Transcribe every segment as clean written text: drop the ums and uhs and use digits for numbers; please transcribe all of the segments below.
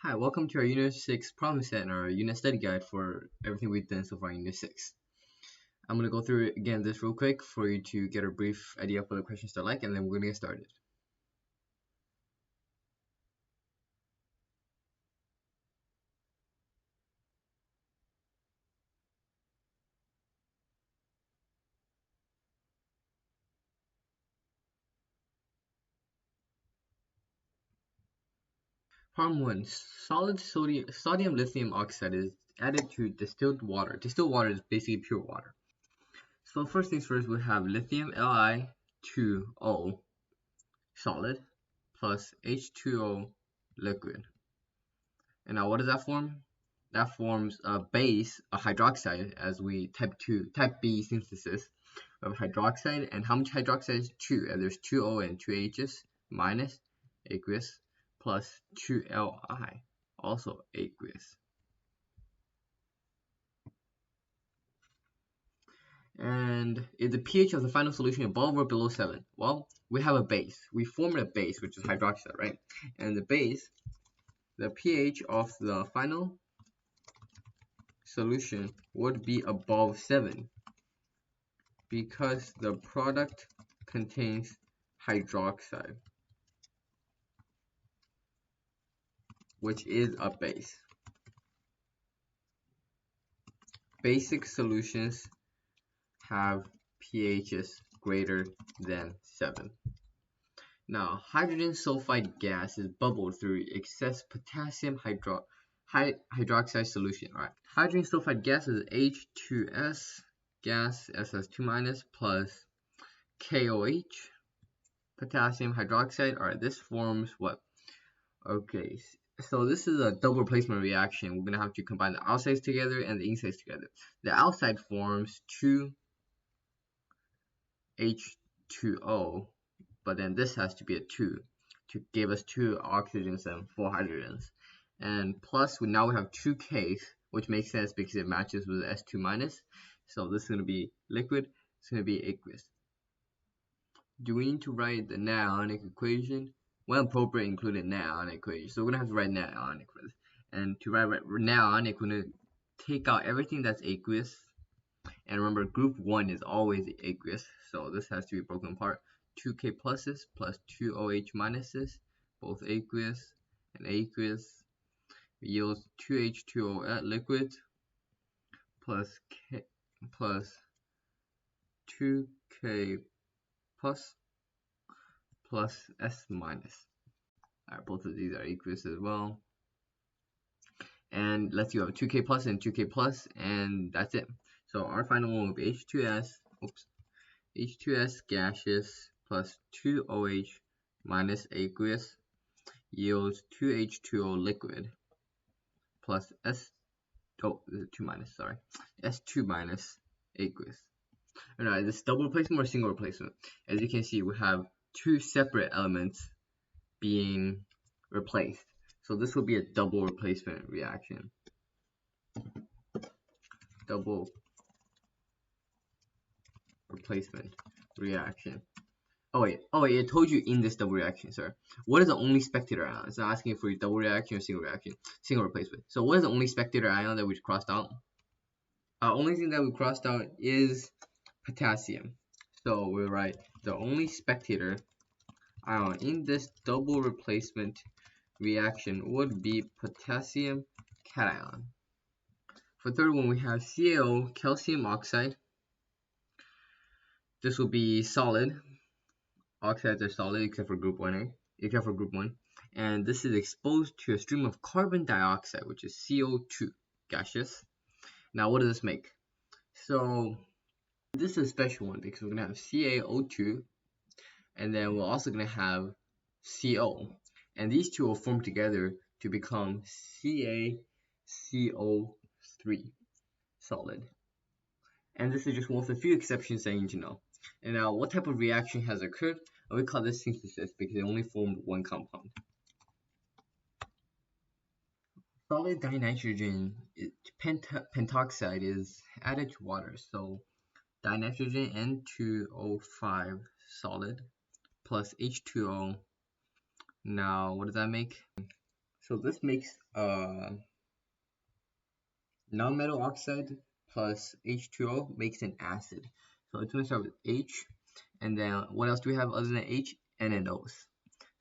Hi, welcome to our Unit 6 problem set and our unit study guide for everything we've done so far in Unit 6. I'm going to go through again this real quick for you to get a brief idea of what the questions are like, and then we're going to get started. Problem 1. Solid sodium lithium oxide is added to distilled water. Distilled water is basically pure water. So first things first, we have lithium Li2O solid plus H2O liquid. And now what does that form? That forms a base, a hydroxide, as we type B synthesis of hydroxide. And how much hydroxide is 2? And there's 2 O and 2 H's minus aqueous plus 2 Li, also aqueous. And is the pH of the final solution above or below 7? Well, we have a base. We formed a base, which is hydroxide, right? And the base, the pH of the final solution would be above 7 because the product contains hydroxide, which is a base. Basic solutions have pHs greater than 7. Now, hydrogen sulfide gas is bubbled through excess potassium hydroxide solution. All right. Hydrogen sulfide gas is H2S gas SS2- plus KOH potassium hydroxide. All right, this forms what? Okay, so this is a double replacement reaction. We're gonna have to combine the outsides together and the insides together. The outside forms 2H2O, but then this has to be a 2 to give us 2 oxygens and 4 hydrogens. And plus, now we have 2 Ks, which makes sense because it matches with S2-. So this is going to be liquid, it's going to be aqueous. Do we need to write the Net Ionic Equation? When appropriate, include a Net Ionic Equation. So we're going to have to write Net Ionic for this. And to write Net Ionic, we're going to take out everything that's aqueous. And remember, group 1 is always aqueous, so this has to be broken apart. 2K pluses plus 2 OH minuses, both aqueous and aqueous, yields 2H2O at liquid plus 2K plus S minus. Alright, both of these are aqueous as well. And let's go 2K plus and 2K plus, and that's it. So our final one will be H2S gaseous plus 2OH minus aqueous yields 2H2O liquid plus S2- aqueous. Alright, this double replacement or single replacement? As you can see, we have 2 separate elements being replaced. So this will be a double replacement reaction. Double replacement reaction. Oh wait, I told you in this double reaction, sir. What is the only spectator ion? It's not asking for a double reaction or single reaction. Single replacement. So what is the only spectator ion that we crossed out? Only thing that we crossed out is potassium. So we'll write the only spectator ion in this double replacement reaction would be potassium cation. For the third one, we have CaO, calcium oxide. This will be solid. Oxides are solid except for group 1, and this is exposed to a stream of carbon dioxide, which is CO2 gaseous. Now what does this make? So this is a special one because we're gonna have CaO2, and then we're also gonna have CO, and these two will form together to become CaCO3 solid. And this is just one of the few exceptions that you need to know. And now, what type of reaction has occurred? We call this synthesis because it only formed one compound. Solid dinitrogen pentoxide is added to water. So dinitrogen N2O5 solid plus H2O. Now, what does that make? So this makes non-metal oxide plus H2O makes an acid. So it's going to start with H, and then what else do we have other than H? N and O's.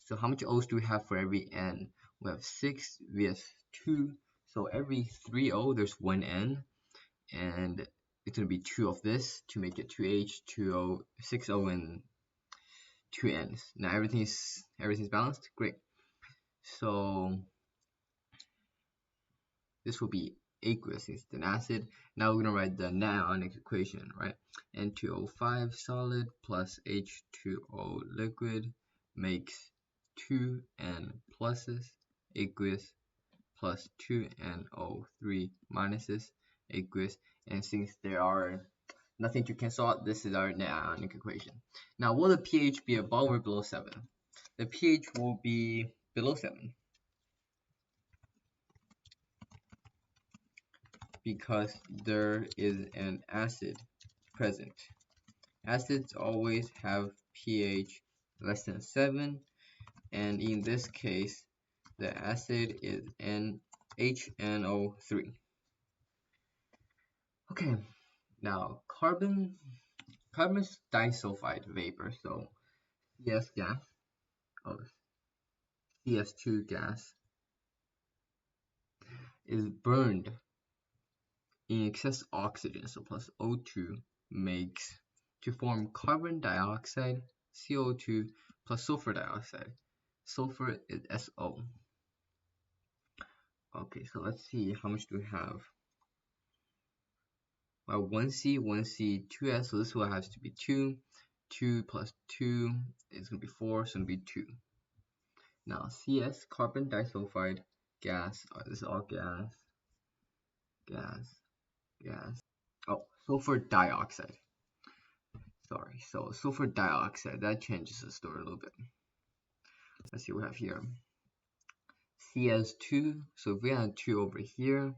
So how much O's do we have for every N? We have 6, we have 2, so every 3 O there's 1 N, and it's going to be 2 of this to make it 2H, 2O, 6O, and 2 N's. Now everything's balanced? Great. So this will be aqueous, it's an acid. Now we're going to write the Net Ionic Equation, right? N2O5 solid plus H2O liquid makes 2N pluses, aqueous, plus 2NO3 minuses, aqueous. And since there are nothing to cancel out, this is our Net Ionic Equation. Now, will the pH be above or below 7? The pH will be below 7. Because there is an acid present. Acids always have pH less than 7, and in this case, the acid is HNO3. Okay, now carbon disulfide vapor, so CS gas, CS2 gas is burned in excess oxygen, so plus O2 makes to form carbon dioxide, CO2 plus sulfur dioxide. Sulfur is SO. Okay, so let's see how much do we have. Well, 1C, 1C, 2S, so this one has to be 2. 2 plus 2 is going to be 4, so it's going to be 2. Now, CS, carbon disulfide gas, this is all gas. Oh, sulfur dioxide. Sorry, so sulfur dioxide, that changes the story a little bit. Let's see what we have here. CS2, so if we add 2 over here,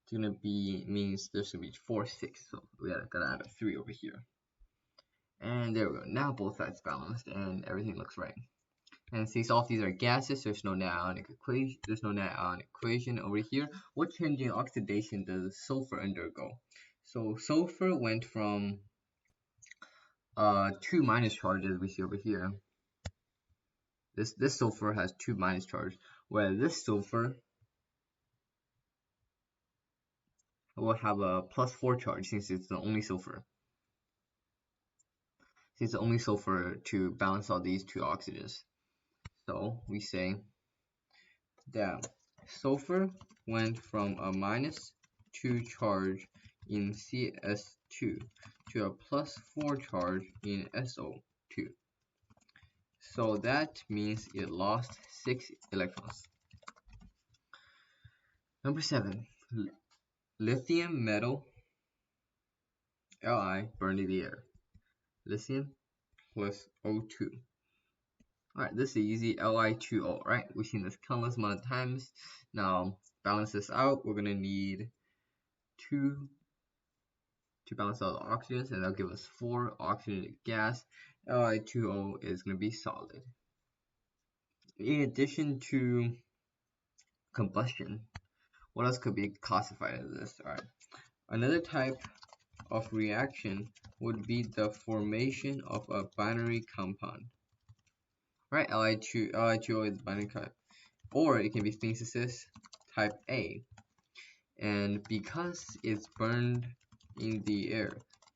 it's gonna be, means there's gonna be 4, 6, so we gotta add a 3 over here. And there we go, now both sides balanced and everything looks right. And since all of these are gases, there's no Net Ionic Equation over here. What change in oxidation does sulfur undergo? So sulfur went from 2 minus charges we see over here. This sulfur has 2 minus charge, whereas this sulfur will have a plus 4 charge since it's the only sulfur. Since it's the only sulfur to balance all these two oxygens. So we say that sulfur went from a minus 2 charge in CS2 to a plus 4 charge in SO2. So that means it lost 6 electrons. Number 7. Lithium metal Li burned in the air. Lithium plus O2. Alright, this is easy. Li2O, right? We've seen this countless amount of times. Now, balance this out. We're going to need 2 to balance out the oxygens, and that'll give us 4 oxygenated gas. Li2O is going to be solid. In addition to combustion, what else could be classified as this? Alright, another type of reaction would be the formation of a binary compound. Right, Li2O is binary compound, or it can be synthesis type A. And because it's burned in the air,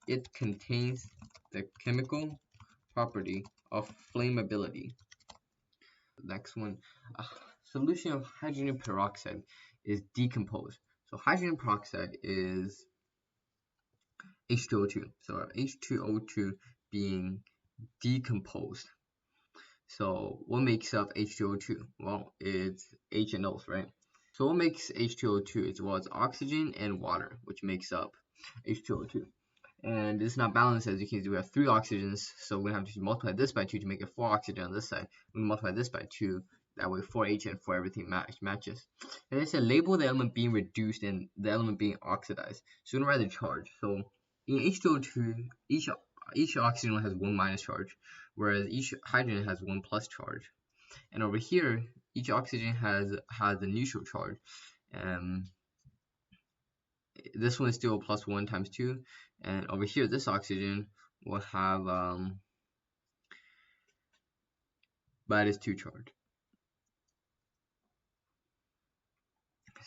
it contains the chemical property of flammability. Next one, a solution of hydrogen peroxide is decomposed. So hydrogen peroxide is H2O2. So H2O2 being decomposed. So what makes up H2O2? Well, it's H and O's, right? So what makes H2O2? It's oxygen and water, which makes up H2O2. And it's not balanced, as you can see. We have 3 oxygens, so we're going to have to multiply this by 2 to make it 4 oxygen on this side. We multiply this by 2, that way 4H and 4 everything matches. And it said label the element being reduced and the element being oxidized. So we're going to write the charge. So in H2O2, each oxygen has 1 minus charge, whereas each hydrogen has 1 plus charge. And over here, each oxygen has a neutral charge. This one is still plus 1 times 2, and over here this oxygen will have minus 2 charge.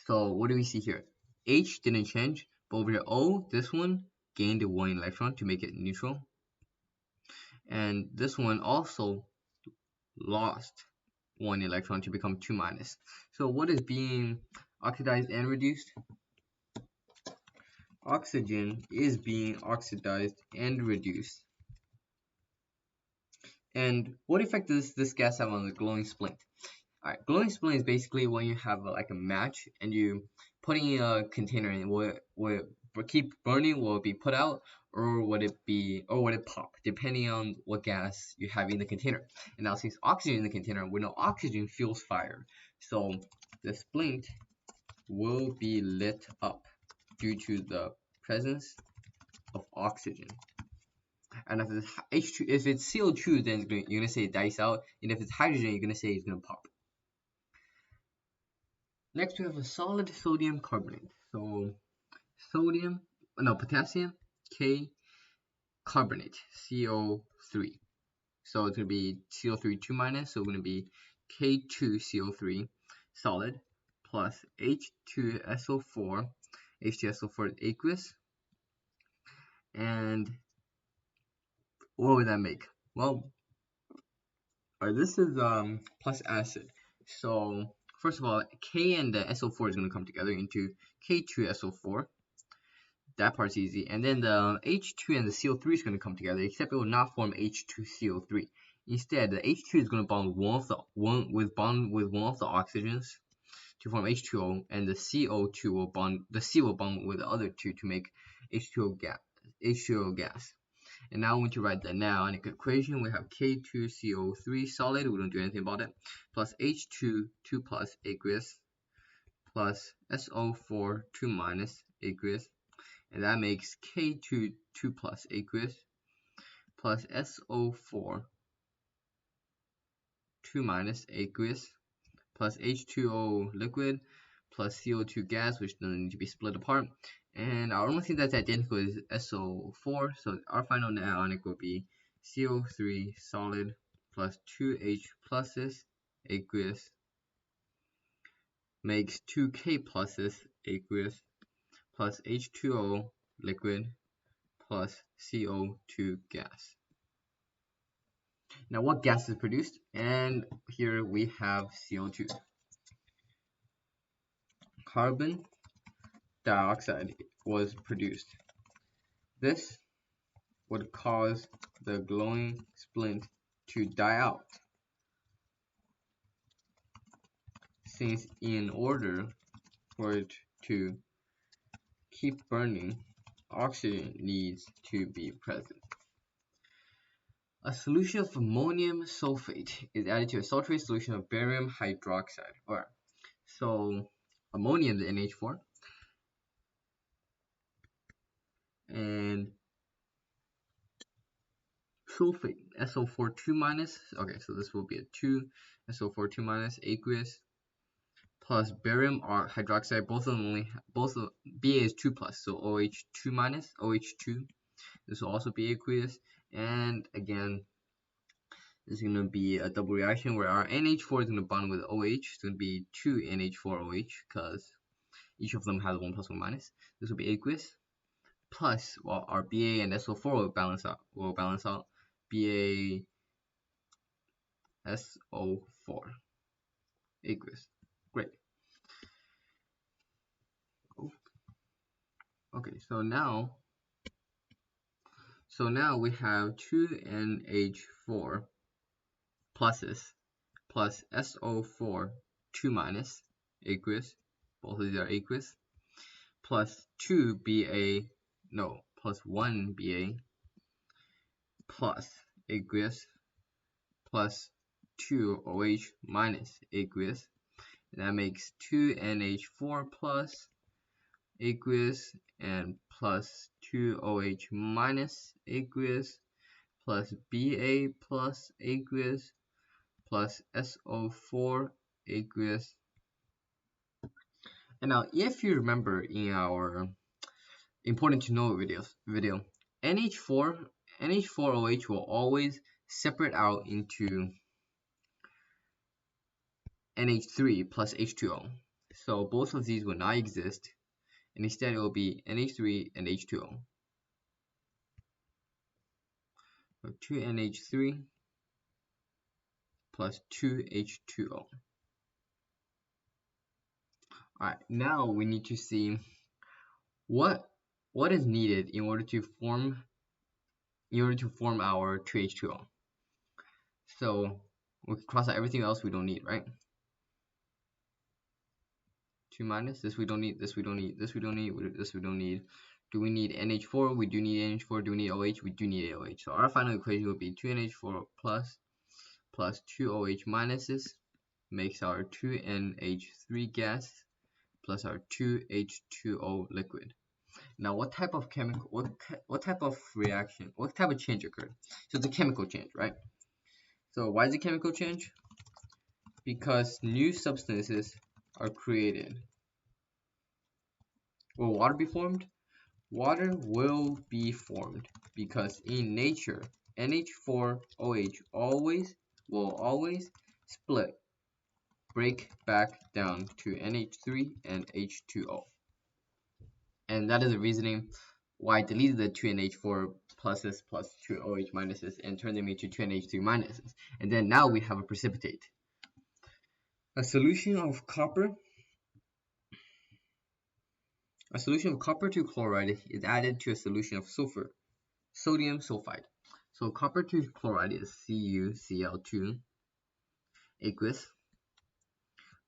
So what do we see here? H didn't change, but over here O, this one gained 1 electron to make it neutral, and this one also lost 1 electron to become 2 minus. So what is being oxidized and reduced? Oxygen is being oxidized and reduced. And what effect does this gas have on the glowing splint? Alright, glowing splint is basically when you have like a match and you put in a container and will it keep burning, will it be put out, or would it pop, depending on what gas you have in the container. And now since oxygen in the container, we know oxygen fuels fire. So the splint will be lit up due to the presence of oxygen. And if it's H2, if it's CO2, then you're gonna say it dies out, and if it's hydrogen, you're gonna say it's gonna pop. Next, we have a solid sodium carbonate. So potassium K carbonate, CO3. So it's gonna be CO3 2 minus, so it's gonna be K2CO3 solid plus H2SO4. H2SO4 is aqueous. And what would that make? Well, this is plus acid. So first of all, K and the SO4 is going to come together into K2SO4. That part's easy. And then the H2 and the CO3 is going to come together, except it will not form H2CO3. Instead, the H2 is going to bond with one of the oxygens to form H2O, and the CO2 will bond. The C will bond with the other two to make H2O gas. And now when to write the Net Ionic Equation, we have K2CO3 solid, we don't do anything about it, plus H2 2 plus aqueous, plus SO4 2 minus aqueous, and that makes K2 2 plus aqueous, plus SO4 2 minus aqueous, plus H2O liquid, plus CO2 gas, which doesn't need to be split apart. And our only thing that's identical is SO4, so our final Net Ionic will be CO3 solid plus 2H pluses aqueous makes 2K pluses aqueous plus H2O liquid plus CO2 gas. Now what gas is produced? And here we have CO2. Carbon dioxide was produced. This would cause the glowing splint to die out, since in order for it to keep burning, oxygen needs to be present. A solution of ammonium sulfate is added to a sultrate solution of barium hydroxide. Alright, so ammonium is NH4, and sulfate SO4 2 minus. Okay, so this will be a 2 SO4 2 minus aqueous plus barium hydroxide. Both of Ba is 2 plus, so OH 2 minus OH2. This will also be aqueous, and again, this is going to be a double reaction where our NH4 is going to bond with OH. It's going to be 2 NH4OH because each of them has 1 plus 1 minus. This will be aqueous. Plus, well, our Ba and SO4 will balance out. Ba SO4 aqueous. Great. Okay, so now we have 2 NH4 pluses plus SO4 2 minus aqueous. Both of these are aqueous. Plus 2 Ba, no, plus 1 Ba plus aqueous plus 2 OH minus aqueous. And that makes 2 NH4 plus aqueous and plus 2 OH minus aqueous plus Ba plus aqueous plus SO4 aqueous. And now, if you remember in our important to know video, NH4OH will always separate out into NH3 plus H2O. So both of these will not exist, and instead it will be NH3 and H2O. So 2NH3 plus 2H2O. Alright, now we need to see what is needed in order to form our 2H2O. So we can cross out everything else we don't need, right? 2 minus, this we don't need, this we don't need, this we don't need, this we don't need. Do we need NH4? We do need NH4. Do we need OH? We do need OH. So our final equation will be 2NH4 plus 2OH minuses makes our 2NH3 gas plus our 2H2O liquid. Now, what type of chemical, what type of reaction, what type of change occurred? So it's a chemical change, right? So why is it chemical change? Because new substances are created. Will water be formed? Water will be formed because in nature, NH4OH will always split, break back down to NH3 and H2O. And that is the reasoning why I deleted the 2NH4 pluses plus 2OH minuses and turned them into 2NH3 minuses. And then now we have a precipitate. A solution of copper to chloride is added to a solution of sodium sulfide. So copper to chloride is CuCl2 aqueous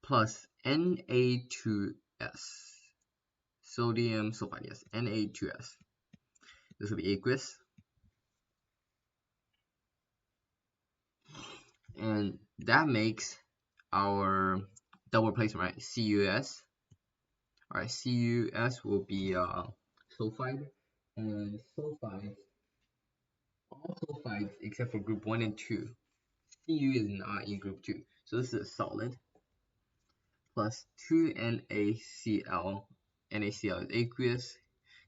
plus Na2S. Sodium sulfide, yes, Na2S. This will be aqueous. And that makes our double replacement, right? CuS. Alright, CuS will be sulfide. And sulfides, all sulfides except for group 1 and 2. Cu is not in group 2. So this is a solid. Plus 2NaCl. NaCl is aqueous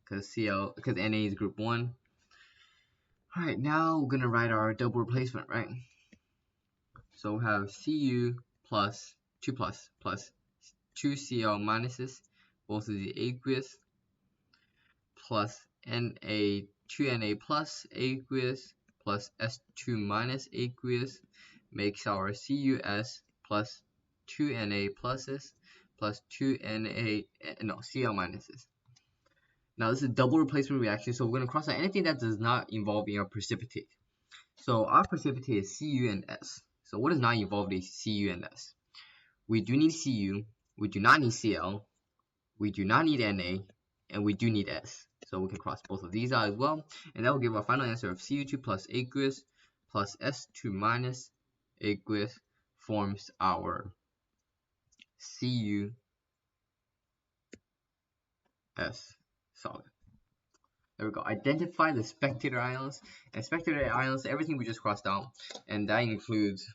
because Na is group 1. Alright, now we're going to write our double replacement, right? So we have Cu plus 2 plus 2Cl minuses, both of the aqueous, plus Na 2Na plus aqueous plus S2 minus aqueous makes our CuS plus 2Na pluses plus 2Na, no, Cl minuses. Now this is a double replacement reaction, so we're going to cross out anything that does not involve in our precipitate. So our precipitate is Cu and S. So what does not involve in Cu and S? We do need Cu, we do not need Cl, we do not need Na, and we do need S. So we can cross both of these out as well, and that will give our final answer of Cu2 plus aqueous plus S2 minus aqueous forms our CuS solid. There we go. Identify the spectator ions. And spectator ions, everything we just crossed out, and that includes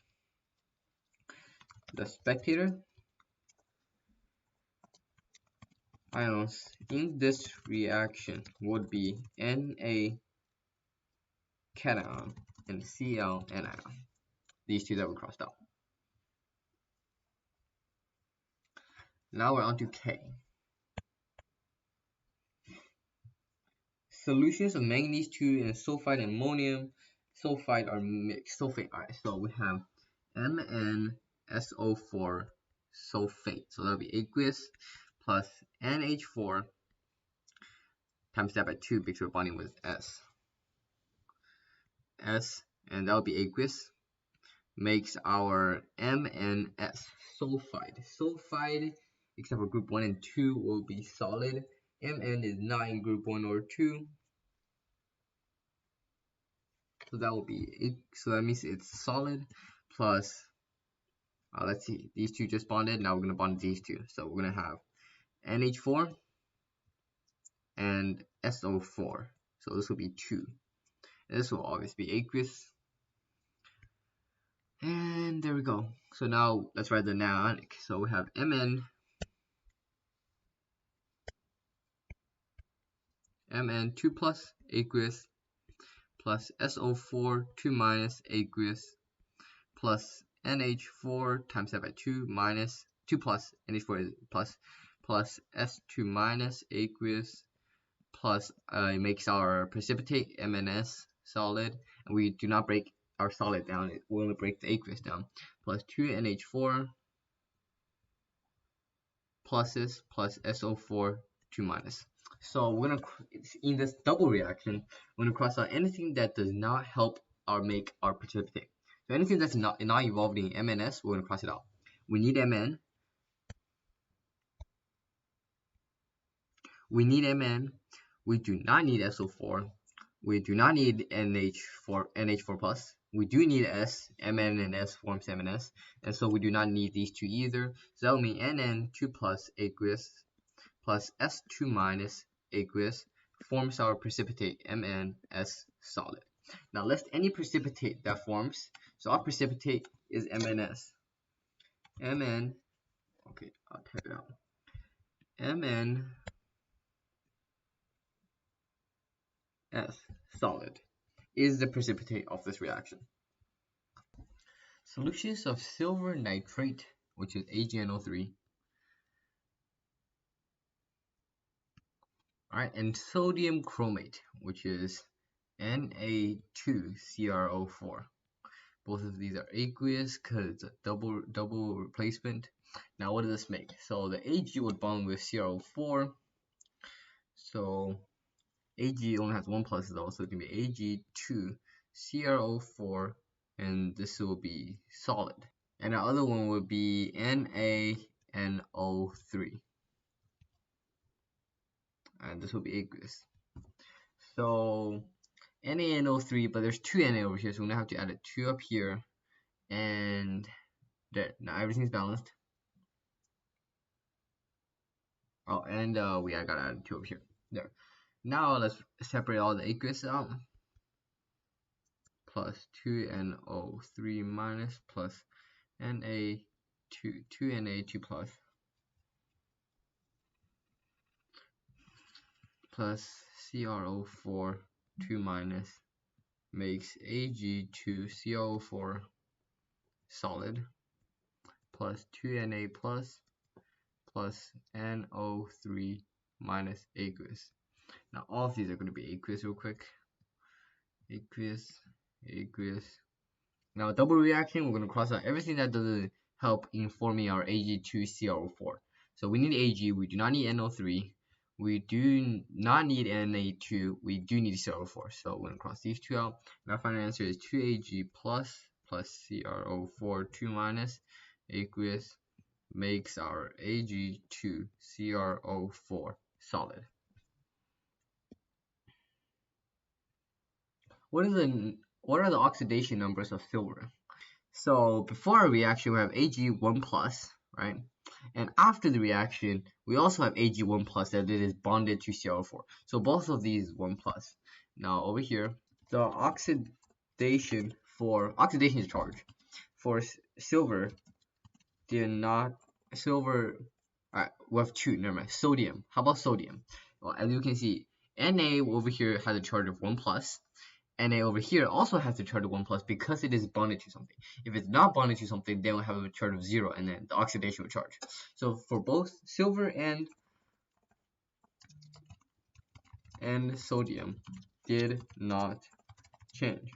the spectator ions in this reaction would be Na cation and Cl anion. These two that we crossed out. Now we're on to K. Solutions of manganese 2 and sulfide and ammonium sulfide are mixed. Sulfate. Alright, so we have MnSO4 sulfate. So that'll be aqueous plus NH4 times that by 2 because we're bonding with S. And that'll be aqueous. Makes our MnS sulfide. Sulfide, except for group 1 and 2, will be solid. Mn is not in group 1 or 2. So that will be, so that means it's solid plus, let's see, these two just bonded. Now we're going to bond these two. So we're going to have NH4 and SO4. So this will be 2. And this will obviously be aqueous. And there we go. So now let's write the Net Ionic. So we have Mn 2 plus aqueous plus SO4 2 minus aqueous plus NH4 times that by 2 minus 2 plus NH4 is plus S2 minus aqueous plus it makes our precipitate MnS solid, and we do not break our solid down, we only break the aqueous down, plus 2 NH4 pluses plus SO4 2 minus. So we're gonna, in this double reaction, we're gonna cross out anything that does not help or make our precipitate. So anything that's not involving MnS, we're gonna cross it out. We need Mn. We need Mn. We do not need SO4. We do not need NH4 plus. We do need S. Mn and S forms MnS, and so we do not need these two either. So that will mean Nn2 plus aqueous plus S2 minus aqueous forms our precipitate MnS solid. Now list any precipitate that forms. So our precipitate is MnS. Mn, okay, I'll type it out. Mn S solid is the precipitate of this reaction. Solutions of silver nitrate, which is AgNO3, alright, and sodium chromate, which is Na2CrO4. Both of these are aqueous because it's a double replacement. Now what does this make? So the Ag would bond with CrO4. So Ag only has one plus though, so it can be Ag2CrO4, and this will be solid. And the other one would be NaNO3, and this will be aqueous. So NaNO3, but there's two Na over here, so we're gonna have to add a 2 up here, and there. Now everything's balanced. Oh, and I gotta add 2 up here. There. Now let's separate all the aqueous out. Plus 2NO3 minus plus Na2 2Na2 plus CrO4 2 minus makes Ag2CrO4 solid plus 2Na plus NO3 minus aqueous. Now all of these are going to be aqueous real quick. Aqueous. Now double reaction, we're going to cross out everything that doesn't help in forming our Ag2CrO4. So we need Ag, we do not need NO3, we do not need Na2, we do need CrO4. So we're going to cross these two out. And our final answer is 2Ag plus CrO4 2 minus aqueous makes our Ag2CrO4 solid. What are the oxidation numbers of silver? So before our reaction, we have Ag1 plus, right? And after the reaction, we also have Ag1 plus that it is bonded to CrO4. So both of these 1 plus. Now over here, the oxidation is charge. For silver, we have 2, never mind. Sodium. How about sodium? Well, as you can see, Na over here has a charge of 1 plus. Na over here also has a charge of 1 plus because it is bonded to something. If it's not bonded to something, then we'll have a charge of 0, and then the oxidation will charge. So for both silver and sodium did not change.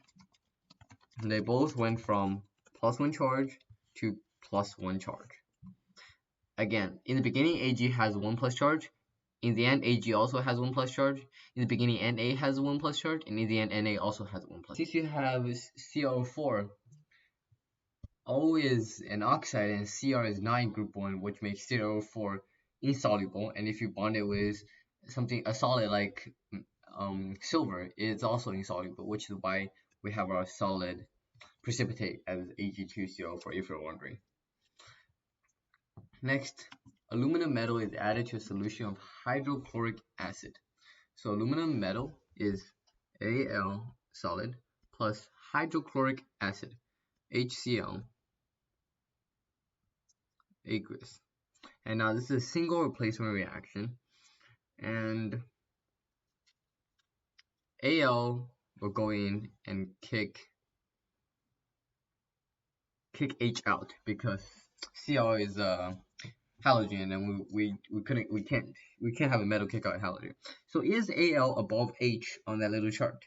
And they both went from +1 charge to +1 charge. Again, in the beginning, Ag has 1 plus charge. In the end, Ag also has 1 plus charge. In the beginning, Na has 1 plus charge, and in the end, Na also has 1 plus. Since you have CrO4, O is an oxide and Cr is not in group 1, which makes CrO4 insoluble. And if you bond it with a solid like silver, it's also insoluble, which is why we have our solid precipitate as Ag2CrO4, if you're wondering. Next, aluminum metal is added to a solution of hydrochloric acid. So aluminum metal is Al solid plus hydrochloric acid. HCl aqueous. And now this is a single replacement reaction, and Al will go in and kick H out because Cl is halogen, and we can't have a metal kick out halogen. So is Al above H on that little chart?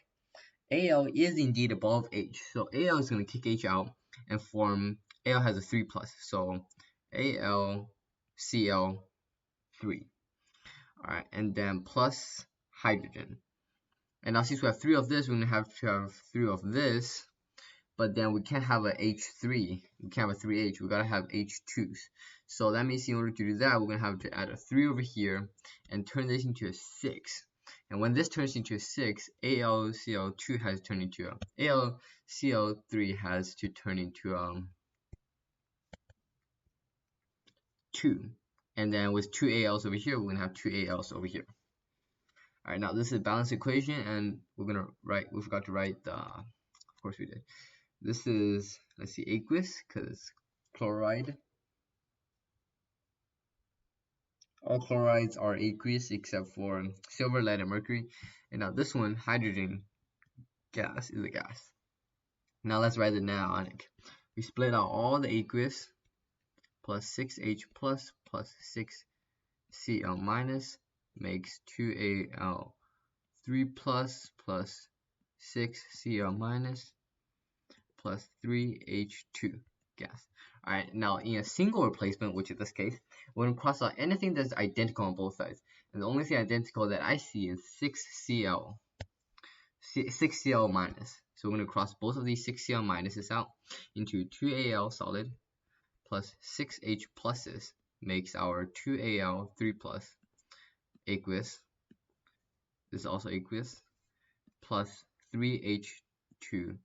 Al is indeed above H, so Al is going to kick H out and form. Al has a 3+, so AlCl3. All right, and then plus hydrogen. And now since we have 3 of this, we're going to have 3 of this. But then we can't have a H3. We can't have a 3H. We gotta have H2s. So that means in order to do that, we're gonna have to add a 3 over here and turn this into a 6. And when this turns into a 6, AlCl2 has to turn into AlCl3 has to turn into 2. And then with 2 Als over here, we're gonna have 2 Als over here. All right, now this is a balanced equation, and we're gonna write. We forgot to write the. Of course we did. This is, let's see, aqueous, because chloride. All chlorides are aqueous except for silver, lead, and mercury. And now this one, hydrogen gas, is a gas. Now let's write the Net Ionic. We split out all the aqueous plus 6H plus 6Cl minus makes 2Al3 plus 6Cl minus plus 3H2 gas. Alright, now in a single replacement, which is this case, we're going to cross out anything that's identical on both sides. And the only thing identical that I see is 6Cl minus. So we're going to cross both of these 6Cl minuses out into 2Al solid plus 6H pluses makes our 2Al3 plus aqueous. This is also aqueous plus 3H2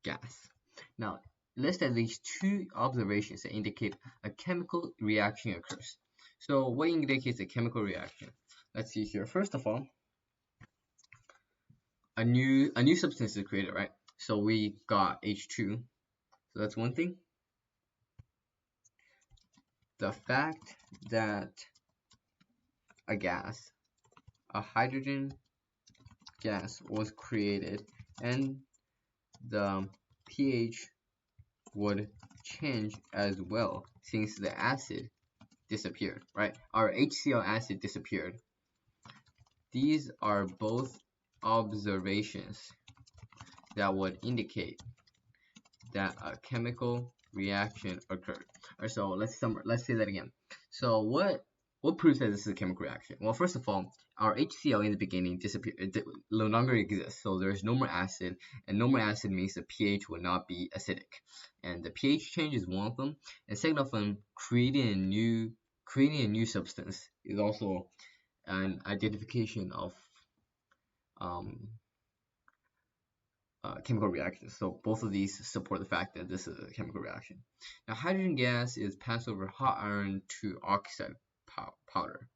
gas. Now, list at least 2 observations that indicate a chemical reaction occurs. So, what indicates a chemical reaction? Let's see here. First of all, a new substance is created, right? So we got H2. So that's one thing. The fact that a hydrogen gas was created, and the pH would change as well since the acid disappeared, right? Our HCl acid disappeared. These are both observations that would indicate that a chemical reaction occurred. Alright, so let's say that again. So what proves that this is a chemical reaction? Well, first of all, our HCl in the beginning disappeared. It no longer exists, so there's no more acid, and no more acid means the pH will not be acidic. And the pH change is one of them. And second of them, creating a new substance is also an identification of chemical reactions. So both of these support the fact that this is a chemical reaction. Now, hydrogen gas is passed over hot iron to oxide powder.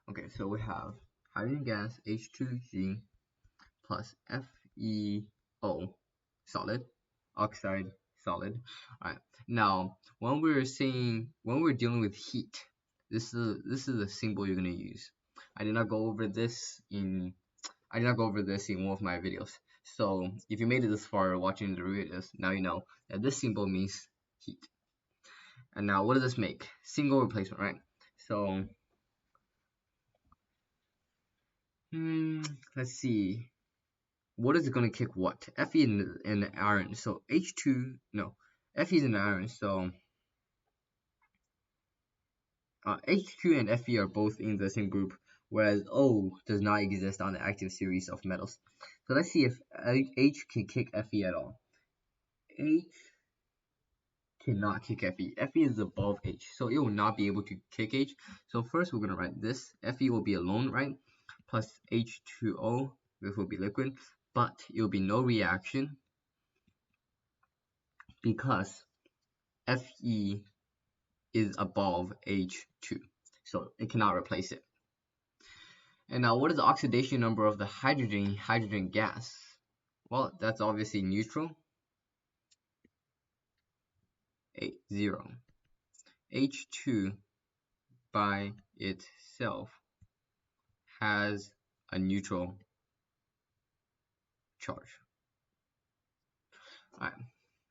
Okay, so we have hydrogen gas H2G plus FeO solid, oxide solid. All right. Now, when we're dealing with heat, this is the symbol you're gonna use. I did not go over this in one of my videos. So if you made it this far watching the videos, now you know that this symbol means heat. And now what does this make? Single replacement, right? So let's see. What is it going to kick what? Fe and iron. So H2, no. Fe is an iron, so H2 and Fe are both in the same group, whereas O does not exist on the active series of metals. So let's see if H can kick Fe at all. H cannot kick Fe. Fe is above H, so it will not be able to kick H. So first we're going to write this. Fe will be alone, right? Plus H2O, this will be liquid, but it will be no reaction because Fe is above H2, so it cannot replace it. And now, what is the oxidation number of the hydrogen gas? Well, that's obviously neutral. 0. H2 by itself has a neutral charge. Alright.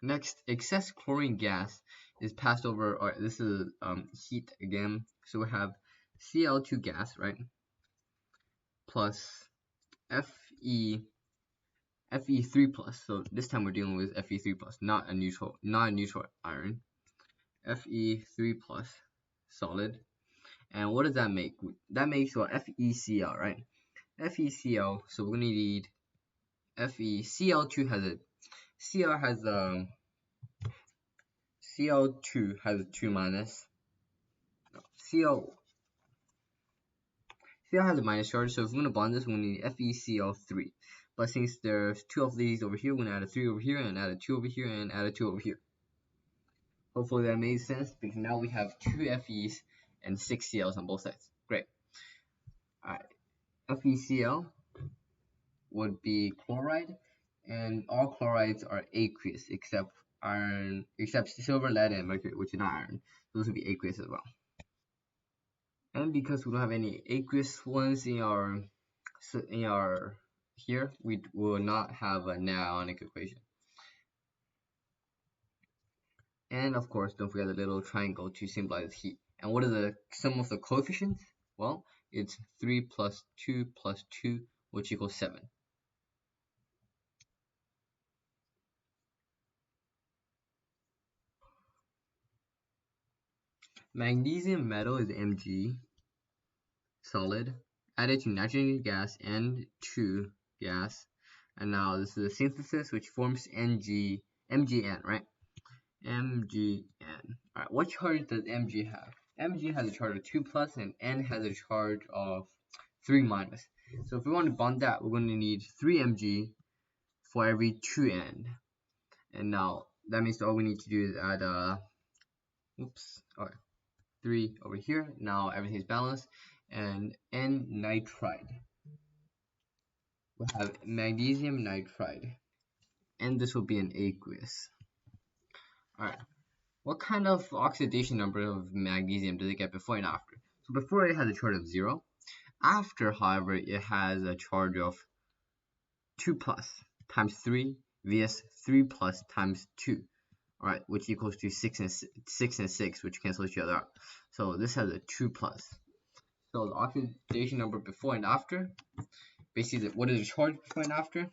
Next, excess chlorine gas is passed over, or this is heat again. So we have Cl2 gas, right? Plus Fe3 plus. So this time we're dealing with Fe3 plus, not a neutral iron. Fe3 plus solid. And what does that make? That makes FeCl, right? FeCl. So we're gonna need FeCl2 has a Cl2 has a 2 minus. Cl has a minus charge, so if we're going to bond this, we're going to need FeCl3. But since there's 2 of these over here, we're going to add a 3 over here, and add a 2 over here, and add a 2 over here. Hopefully that made sense, because now we have 2 Fe's and 6 Cl's on both sides. Great. Alright, FeCl would be chloride, and all chlorides are aqueous except silver, lead, and mercury, which is not iron. Those would be aqueous as well. And because we don't have any aqueous ones in our here, we will not have a Net Ionic Equation. And of course, don't forget the little triangle to symbolize heat. And what are the sum of the coefficients? Well, it's 3 plus 2 plus 2, which equals 7. Magnesium metal is Mg, solid, added to nitrogen gas and to gas. And now this is a synthesis which forms MgN, right? MgN. Alright, what charge does Mg have? Mg has a charge of 2 plus and N has a charge of 3 minus. So if we want to bond that, we're going to need 3 Mg for every 2 N. And now that means all we need to do is add 3 over here. Now everything is balanced. And N nitride. We'll have magnesium nitride. And this will be an aqueous. Alright. What kind of oxidation number of magnesium does it get before and after? So before it has a charge of 0. After, however, it has a charge of 2 plus times 3 vs 3 plus times 2. Alright, which equals to 6 and 6, which cancel each other out. So this has a 2 plus. So the oxidation number before and after, basically what is the charge before and after?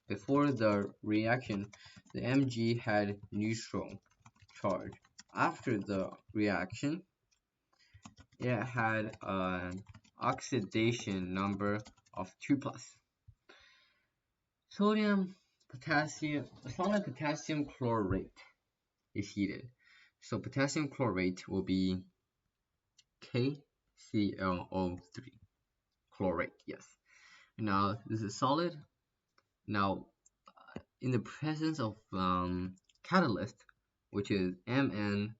Before the reaction, the Mg had neutral charge. After the reaction, it had an oxidation number of 2 plus. Solid potassium chlorate is heated. So potassium chlorate will be KClO3. Chlorate, yes. Now this is solid. Now in the presence of catalyst, which is MnO2,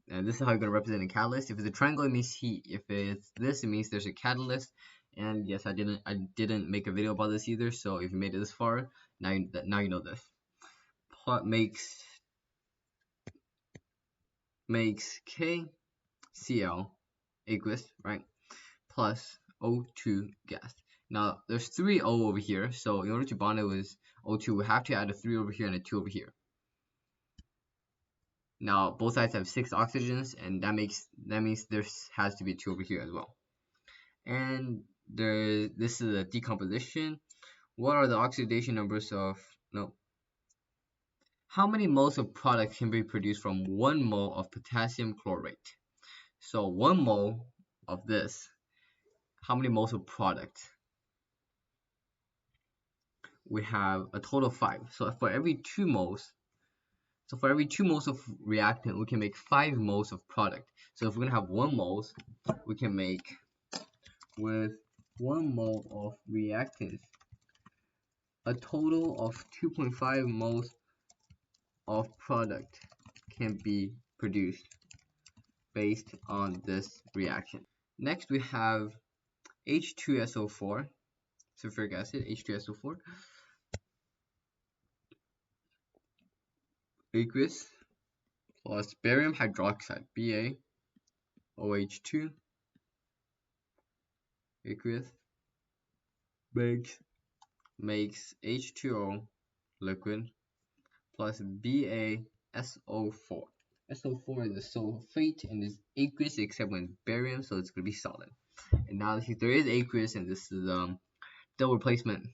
and this is how you're going to represent a catalyst. If it's a triangle, it means heat. If it's this, it means there's a catalyst. And yes, I didn't make a video about this either. So if you made it this far, now you know this. Plot makes KCl aqueous, right? Plus O2 gas. Now there's 3 O over here, so in order to bond it with O2, we have to add a 3 over here and a 2 over here. Now both sides have 6 oxygens, and that means there has to be 2 over here as well. And this is a decomposition. What are the oxidation numbers of how many moles of product can be produced from 1 mole of potassium chlorate? So 1 mole of this, how many moles of product? We have a total of 5. So for every 2 moles, of reactant, we can make 5 moles of product. So if we're gonna have 1 moles, we can make with 1 mole of reactant a total of 2.5 moles of product can be produced based on this reaction. Next we have H2SO4, sulfuric acid, H2SO4. aqueous plus barium hydroxide, BaOH2 aqueous makes H2O liquid plus BaSO4. SO4 is a sulfate and is aqueous except when barium, so it's going to be solid. And now since there is aqueous and this is double replacement,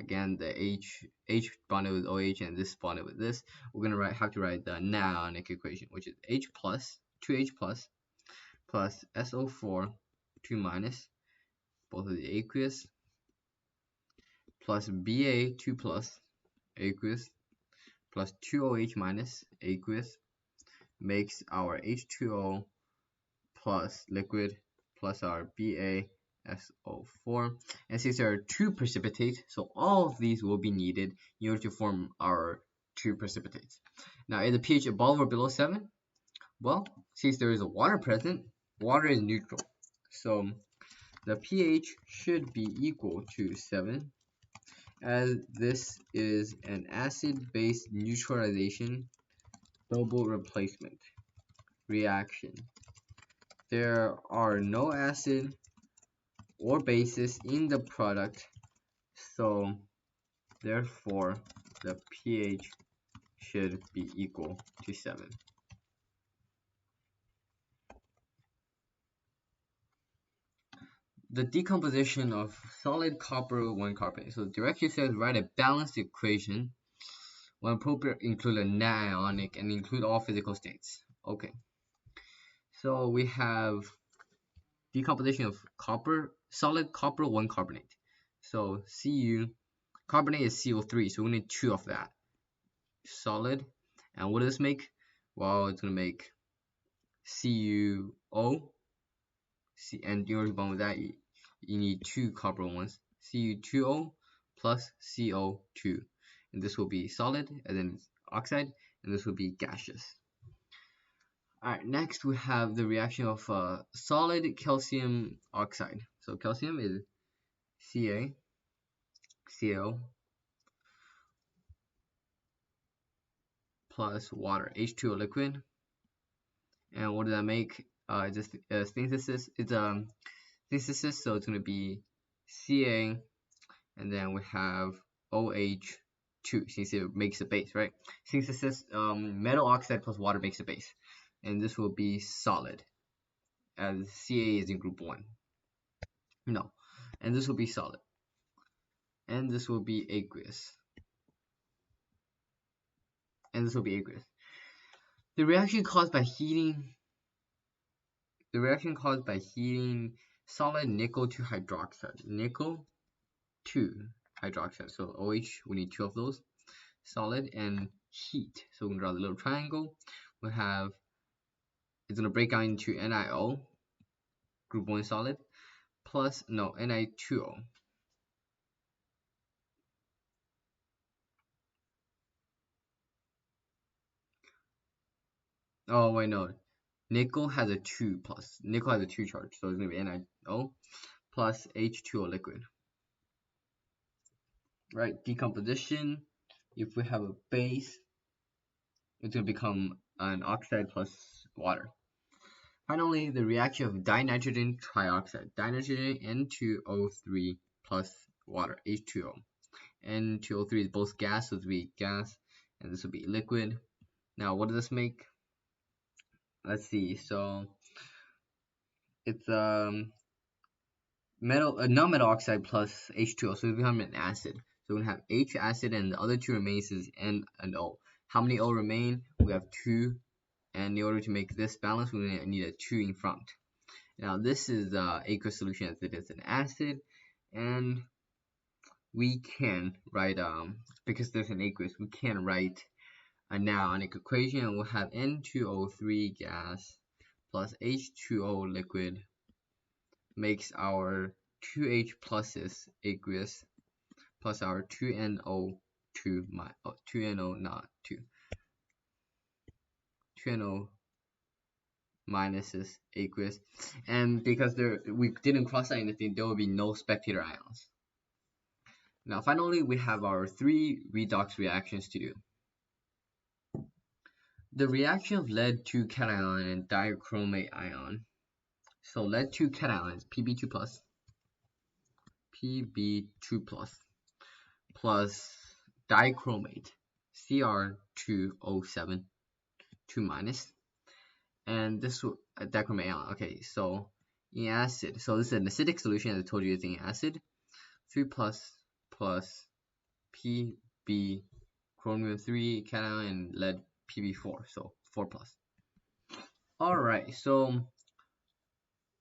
again the H bonded with OH and this bonded with this, we're going to have to write the Net Ionic Equation, which is H plus 2H plus SO4 2 minus, both of the aqueous, plus Ba2 plus aqueous plus 2OH minus aqueous makes our H2O plus liquid plus our BaSO4. And since there are two precipitates, so all of these will be needed in order to form our two precipitates. Now, is the pH above or below 7? Well, since there is a water present, water is neutral. So the pH should be equal to 7, as this is an acid-base neutralization double replacement reaction. There are no acid or bases in the product, so therefore the pH should be equal to 7. The decomposition of solid copper 1 carbonate. So the direction says write a balanced equation. When appropriate, include a Net Ionic and include all physical states. Okay. So we have decomposition of solid copper 1 carbonate. So Cu, carbonate is CO3, so we need 2 of that. Solid. And what does this make? Well, it's going to make CuO. And in order to bond with that, you need 2 copper ones. Cu2O plus CO2. And this will be solid, and then oxide, and this will be gaseous. Alright, next we have the reaction of solid calcium oxide. So calcium is CaCO plus water, H2O liquid. And what does that make? It's a synthesis. It's a synthesis, so it's going to be Ca, and then we have OH2, since it makes a base, right? Synthesis, metal oxide plus water makes a base. And this will be solid, as Ca is in group 1. No, and this will be solid. And this will be aqueous. And this will be aqueous. The reaction caused by heating solid nickel to hydroxide. Nickel to hydroxide. So OH, we need 2 of those. Solid and heat. So we can draw the little triangle. We have, it's going to break down into NiO, group 1 solid, plus, no, Ni2O. Oh, wait, no. Nickel has a 2 plus. Nickel has a 2 charge, so it's going to be NiO plus H2O liquid. Right, decomposition. If we have a base, it's going to become an oxide plus water. Finally, the reaction of dinitrogen trioxide. Dinitrogen N2O3 plus water, H2O. N2O3 is both gas, so this will be gas, and this will be liquid. Now, what does this make? Let's see. So it's non-metal oxide plus H2O, so we become an acid. So we have H acid, and the other 2 remains is N and O. How many O remain? We have 2, and in order to make this balance, we need a 2 in front. Now this is the aqueous solution, as it is an acid, and we can write because there's an aqueous, we can write a Net Ionic equation, and we'll have N2O3 gas plus H2O liquid makes our 2H pluses aqueous plus our 2NO minuses aqueous, and because we didn't cross out anything, there will be no spectator ions. Now finally, we have our 3 redox reactions to do. the reaction of lead 2 cation and dichromate ion. So lead 2 cation is Pb2 plus plus dichromate Cr2O7 2 minus, and this dichromate ion. Okay, so in acid, so this is an acidic solution, as I told you, it's in acid. 3 plus Pb chromium 3 cation and lead Pb4, so 4 plus. Alright, so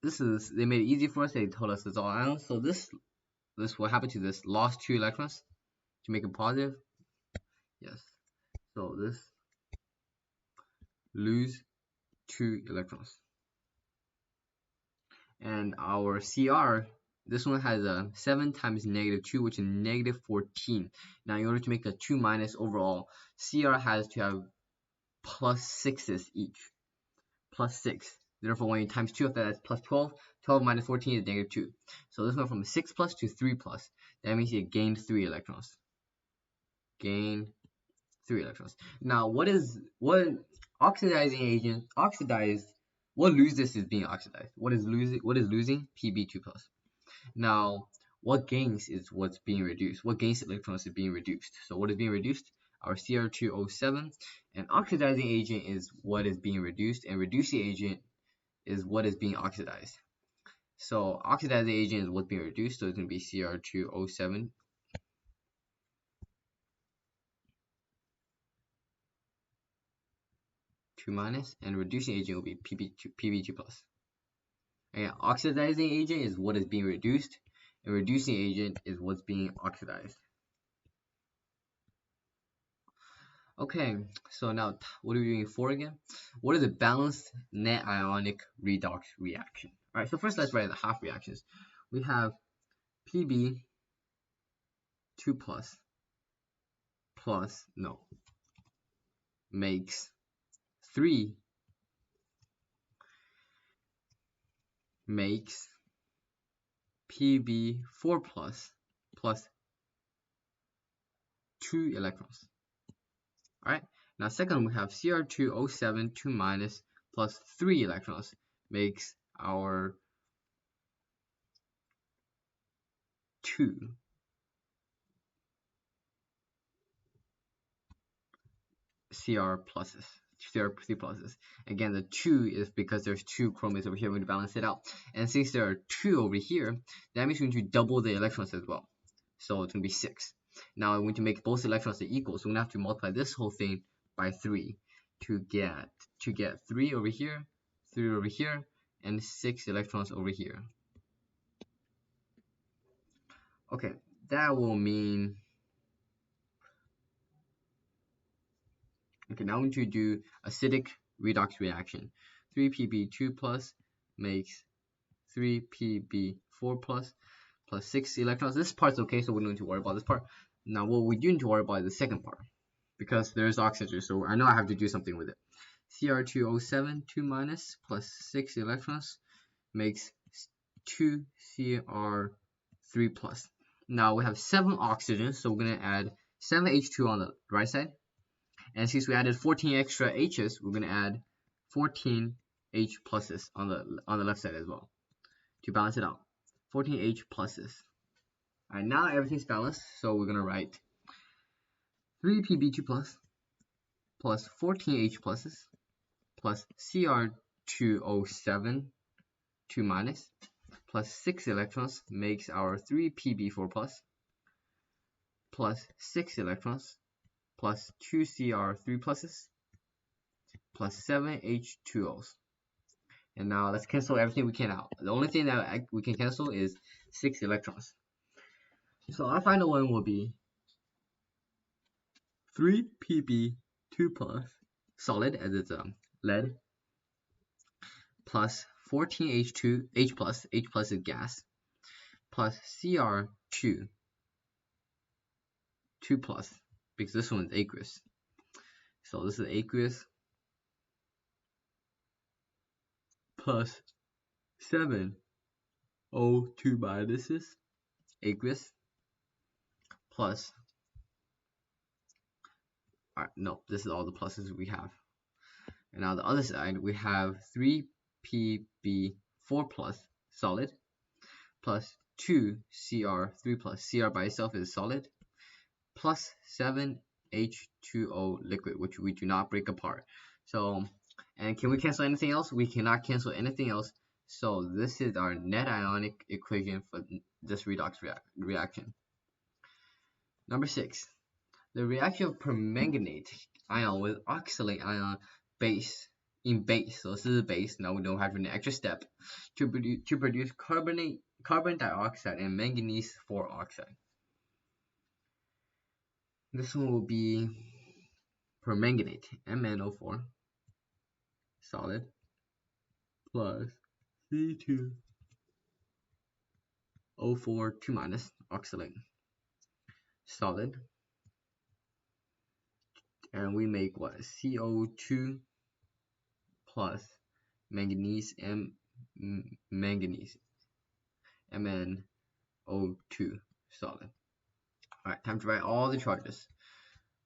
they made it easy for us. They told us it's all ions. So this what happened to this, lost 2 electrons to make it positive. Yes, so this lose 2 electrons. And our Cr, this one has a 7 times negative 2, which is negative 14. Now in order to make a 2 minus overall, Cr has to have plus 6s each. Plus 6. Therefore, when you times 2 of that, that's plus 12. 12 minus 14 is negative 2. So this went from 6 plus to 3 plus. That means you gained 3 electrons. Gain 3 electrons. Now, what oxidizing agent oxidized? What loses is being oxidized. What is losing? Pb2 plus. Now, what gains is what's being reduced. What gains electrons is being reduced. So what is being reduced? Our Cr2O7. And oxidizing agent is what is being reduced, and reducing agent is what is being oxidized. So oxidizing agent is what's being reduced, so it's going to be Cr2O7 2 minus, and reducing agent will be Pb2 plus. And oxidizing agent is what is being reduced, and reducing agent is what's being oxidized. Okay, so now what are we doing for again? What is a balanced net ionic redox reaction? Alright, so first let's write the half reactions. We have Pb 2 plus makes 3 makes Pb 4 plus 2 electrons. Alright, now second we have Cr2O7 2 minus plus 3 electrons makes our 2 Cr pluses. Cr3 pluses. Again, the 2 is because there's 2 chromates over here. We're going to balance it out. And since there are 2 over here, that means we're going to double the electrons as well. So it's going to be 6. Now I'm going to make both electrons equal. So we're going to have to multiply this whole thing by 3 to get 3 over here, 3 over here, and 6 electrons over here. Okay, that will mean... Okay, now I'm going to do acidic redox reaction. 3Pb2 plus makes 3Pb4 plus 6 electrons. This part's okay, so we don't need to worry about this part. Now what we do need to worry about is the second part, because there's oxygen, so I know I have to do something with it. Cr2O7 2 minus plus 6 electrons makes 2 Cr3 plus. Now we have 7 oxygens, so we're going to add 7 H2 on the right side. And since we added 14 extra H's, we're going to add 14 H pluses on the left side as well to balance it out. 14 H pluses. Alright, now everything's balanced, so we're going to write 3Pb2 plus 14 H pluses plus Cr2O7 2 minus plus 6 electrons makes our 3Pb4 plus 6 electrons plus 2 Cr3 pluses plus 7 H2Os. And now let's cancel everything we can out. The only thing that we can cancel is 6 electrons. So our final one will be 3Pb2 plus solid, as it's lead, plus 14 H plus is gas, plus Cr2 plus, because this one's aqueous. So this is aqueous plus 7 O2 minuses, aqueous, plus, no, this is all the pluses we have. And now the other side, we have 3Pb4 plus solid plus 2Cr3 plus. Cr by itself is solid plus 7H2O liquid, which we do not break apart. So, and can we cancel anything else? We cannot cancel anything else. So this is our net ionic equation for this redox reaction. Number 6. The reaction of permanganate ion with oxalate ion base in base. So this is base. Now we don't have an extra step to produce carbon dioxide and manganese 4 oxide. This one will be permanganate, MnO4 solid plus C2O4 2 minus oxalate solid, and we make what? CO2 plus manganese manganese MnO2 solid. Alright, time to write all the charges.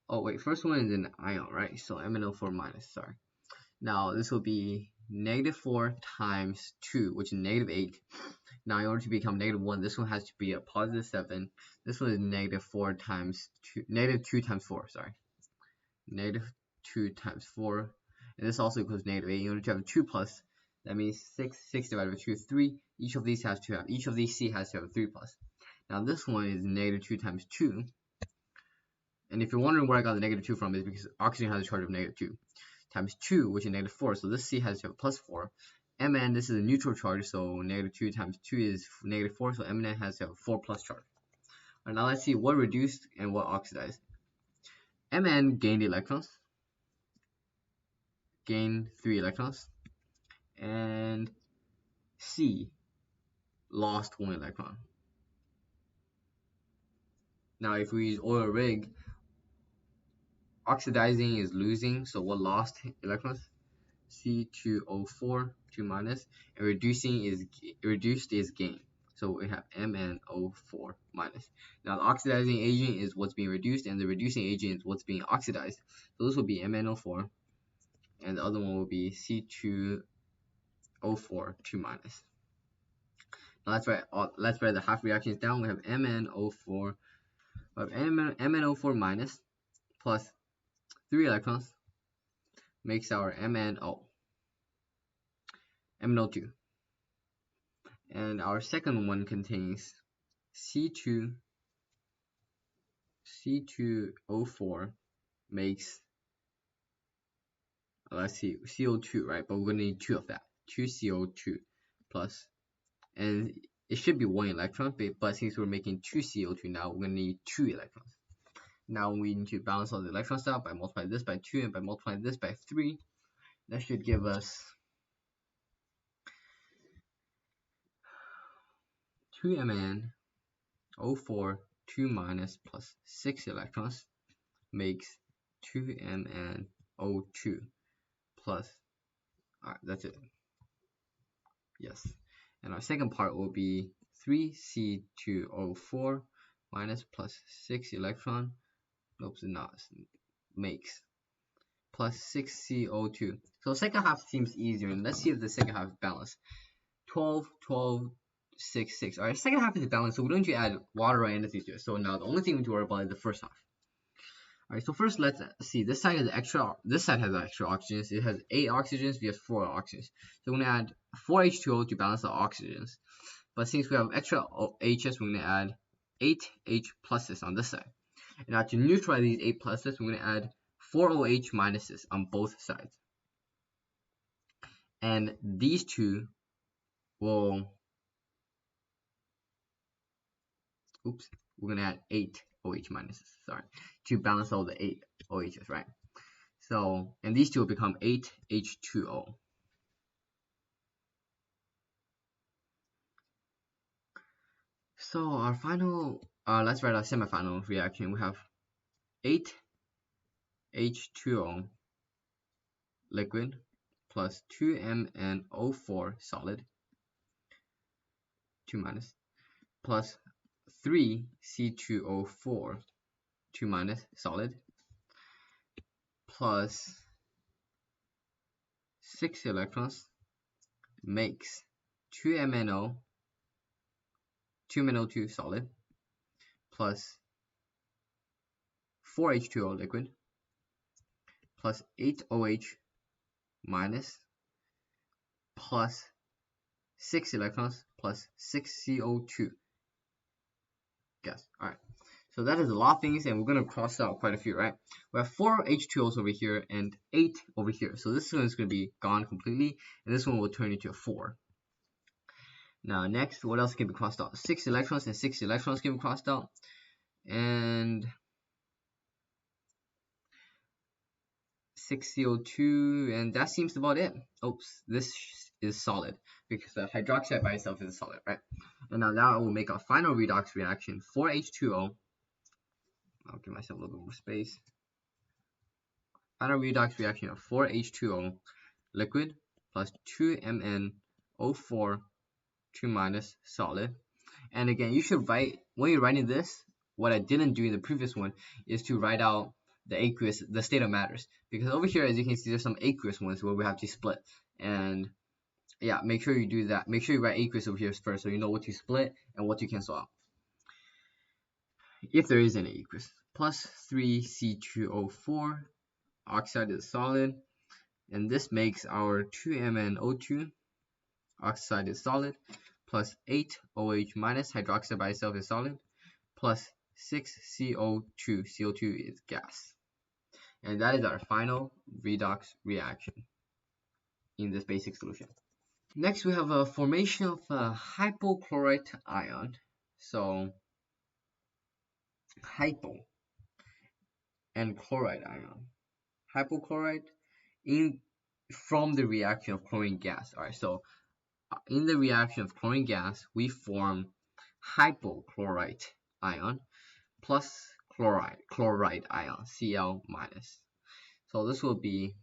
Oh wait, first one is an ion, right? So MnO4 minus, sorry. Now this will be -4 times 2, which is -8. Now in order to become -1, this one has to be a +7. This one is -4 times 2, -2 times 4, sorry. -2 times 4. And this also equals -8. In order to have 2 plus, that means 6 divided by 2 is 3. Each of these C has to have a 3 plus. Now this one is -2 times 2. And if you're wondering where I got the -2 from, is because oxygen has a charge of -2 times 2, which is -4. So this C has to have a +4. Mn, this is a neutral charge, so -2 times 2 is -4. So Mn has to have a 4 plus charge. And now let's see what reduced and what oxidized. Mn gained electrons, gained 3 electrons, and C lost 1 electron. Now if we use oil rig, oxidizing is losing, so what lost electrons? C2O4 2 minus, and reduced is gain. So we have MnO4 minus. Now the oxidizing agent is what's being reduced, and the reducing agent is what's being oxidized. So this will be MnO4, and the other one will be C2O4 2 minus. Now let's write the half reactions down. We have MnO4, MnO4 minus plus 3 electrons makes our MnO2. And our second one contains C2O4 makes, let's see, CO2, right? But we're going to need 2 of that. 2 CO2 plus, and it should be 1 electron, but since we're making 2 CO2 now, we're going to need 2 electrons. Now we need to balance all the electrons out by multiplying this by 2 and by multiplying this by 3. That should give us 2MnO4 2 minus plus 6 electrons makes 2MnO2 plus, alright, that's it. Yes. And our second part will be 3C2O4 minus plus 6 electron, nope, not, makes plus 6CO2. So the second half seems easier, and let's see if the second half is balanced. 12, 12, 6, 6. Alright, second half is balanced, so we don't need to add water or anything to it. So now the only thing we need to worry about is the first half. Alright, so first let's see. This side has extra oxygens. It has 8 oxygens, we have 4 oxygens. So we're gonna add 4 H2O to balance the oxygens. But since we have extra H's, we're gonna add 8 H pluses on this side. And now to neutralize these 8 pluses, we're gonna add 4 OH minuses on both sides. And these two will, we're gonna add 8 OH minuses, sorry, to balance all the 8 OHs, right? So, and these two will become 8 H2O. So our final, let's write our semifinal reaction. We have 8 H2O liquid plus 2 MnO4 solid, 2 minus, plus 3 C2O4 2 minus solid, plus 6 electrons makes 2MnO, 2MnO2 solid, plus 4H2O liquid, plus 8OH minus, plus 6 electrons, plus 6CO2 gas. Alright, so that is a lot of things, and we're going to cross out quite a few, right? We have 4 H2Os over here and 8 over here. So this one is going to be gone completely, and this one will turn into a 4. Now next, what else can be crossed out? 6 electrons and 6 electrons can be crossed out. And 6 CO2, and that seems about it. Oops, this is solid because the hydroxide by itself is solid, right? And now that will make a final redox reaction for H2O. I'll give myself a little bit more space. Final redox reaction of 4H2O liquid plus 2MnO4 2 minus solid. And again, you should write, when you're writing this, what I didn't do in the previous one is to write out the aqueous, the state of matters, because over here, as you can see, there's some aqueous ones where we have to split. And yeah, make sure you do that. Make sure you write aqueous over here first, so you know what to split and what to cancel out, if there is any aqueous. Plus 3C2O4, oxide is solid, and this makes our 2MnO2, oxide is solid, plus 8OH minus, hydroxide by itself is solid, plus 6CO2, CO2 is gas. And that is our final redox reaction in this basic solution. Next, we have a formation of a hypochlorite ion. So, hypo and chloride ion. Hypochlorite from the reaction of chlorine gas. Alright, so in the reaction of chlorine gas, we form hypochlorite ion plus chloride ion, Cl minus. So this will be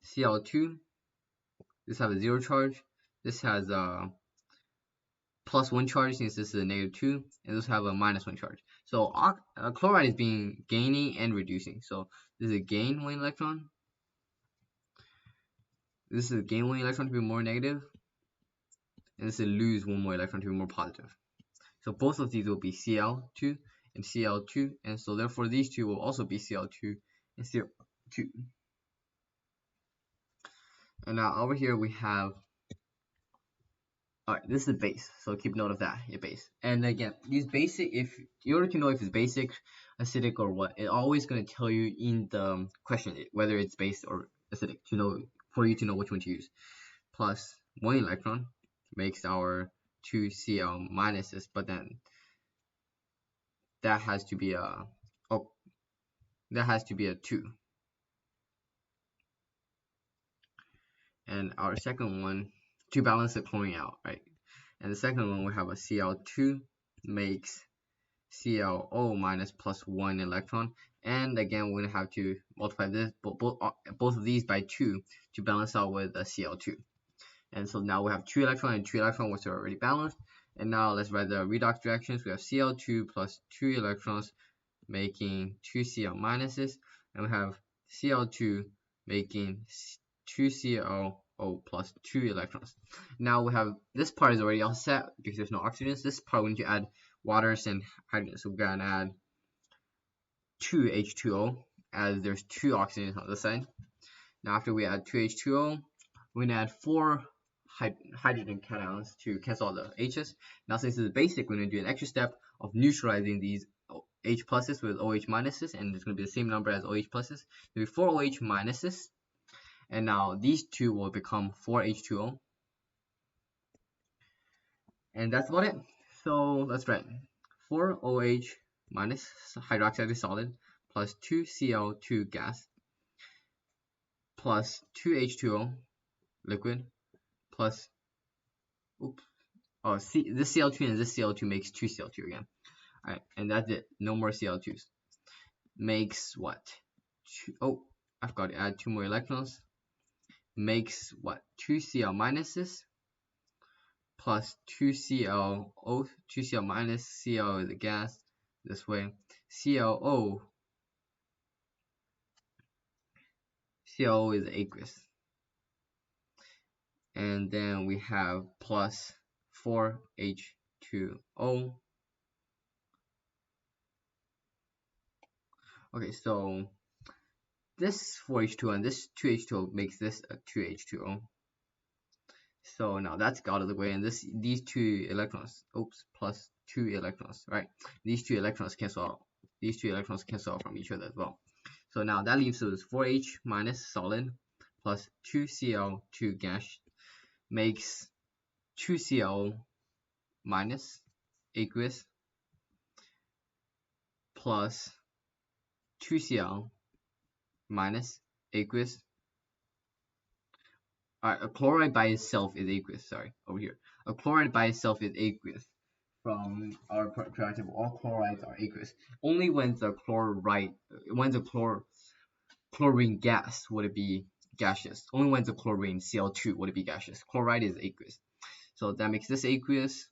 Cl2. This has a 0 charge. This has a +1 charge since this is a -2, and this have a -1 charge. So chloride is being gaining and reducing. So this is a gain 1 electron. This is a gain 1 electron to be more negative, and this is a lose 1 more electron to be more positive. So both of these will be Cl2 and Cl2, and so therefore these two will also be Cl2 and Cl2. And now over here we have, alright, this is base, so keep note of that, your base. And again, these basic, if in order to know if it's basic, acidic, or what, it's always going to tell you in the question whether it's base or acidic, to know, for you to know which one to use. Plus 1 electron makes our 2 Cl minuses, but then that has to be a 2. And our second one, to balance the chlorine out, right? And the second one, we have a Cl2 makes ClO minus plus 1 electron. And again, we're going to have to multiply this, both of these by 2 to balance out with a Cl2. And so now we have 2 electron and 2 electron, which are already balanced. And now let's write the redox reactions. We have Cl2 plus 2 electrons making 2 Cl minuses. And we have Cl2 making 2 ClO plus 2 electrons. Now we have, this part is already all set because there's no oxygens. This part we need to add waters and hydrogen. So we're going to add 2 H2O as there's 2 oxygens on this side. Now after we add 2 H2O, we're going to add 4 hydrogen cations to cancel all the H's. Now since this is basic, we're going to do an extra step of neutralizing these H pluses with OH minuses, and it's going to be the same number as OH pluses. There'll be 4 OH minuses, and now these two will become 4 H2O. And that's about it. So let's write 4 OH minus hydroxide is solid plus 2 Cl2 gas plus 2 H2O liquid plus, this Cl2 and this Cl2 makes 2 Cl2 again. Alright, and that's it. No more Cl2s. Makes what? I forgot to add 2 more electrons. Makes what? 2 Cl minuses plus 2 ClO, 2 Cl minus, Cl is a gas, this way, ClO CO is aqueous. And then we have plus 4H2O. Okay, so this 4H2O and this 2H2O makes this a 2H2O. So now that's out of the way, and these two electrons, plus 2 electrons, right? These two electrons cancel out. These two electrons cancel out from each other as well. So now that leaves us 4H minus solid plus 2Cl, 2 gas, makes 2Cl minus aqueous plus 2Cl minus aqueous. A chloride by itself is aqueous. Sorry, over here. A chloride by itself is aqueous. From our perspective, all chlorides are aqueous. Only when the chlorine gas would it be gaseous. Only when the chlorine Cl2 would it be gaseous. Chloride is aqueous. So that makes this aqueous.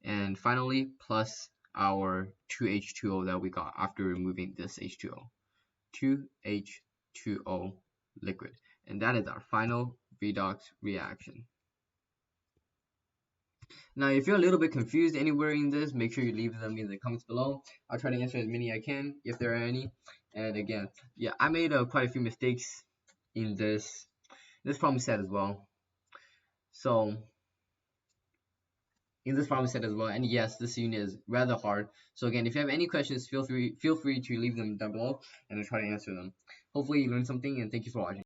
And finally, plus our 2H2O that we got after removing this H2O. 2H2O liquid. And that is our final redox reaction. Now, if you're a little bit confused anywhere in this, make sure you leave them in the comments below. I'll try to answer as many I can, if there are any. And again, yeah, I made quite a few mistakes in this problem set as well. So, in this problem set as well, and yes, this unit is rather hard. So again, if you have any questions, feel free to leave them down below, and I'll try to answer them. Hopefully you learned something, and thank you for watching.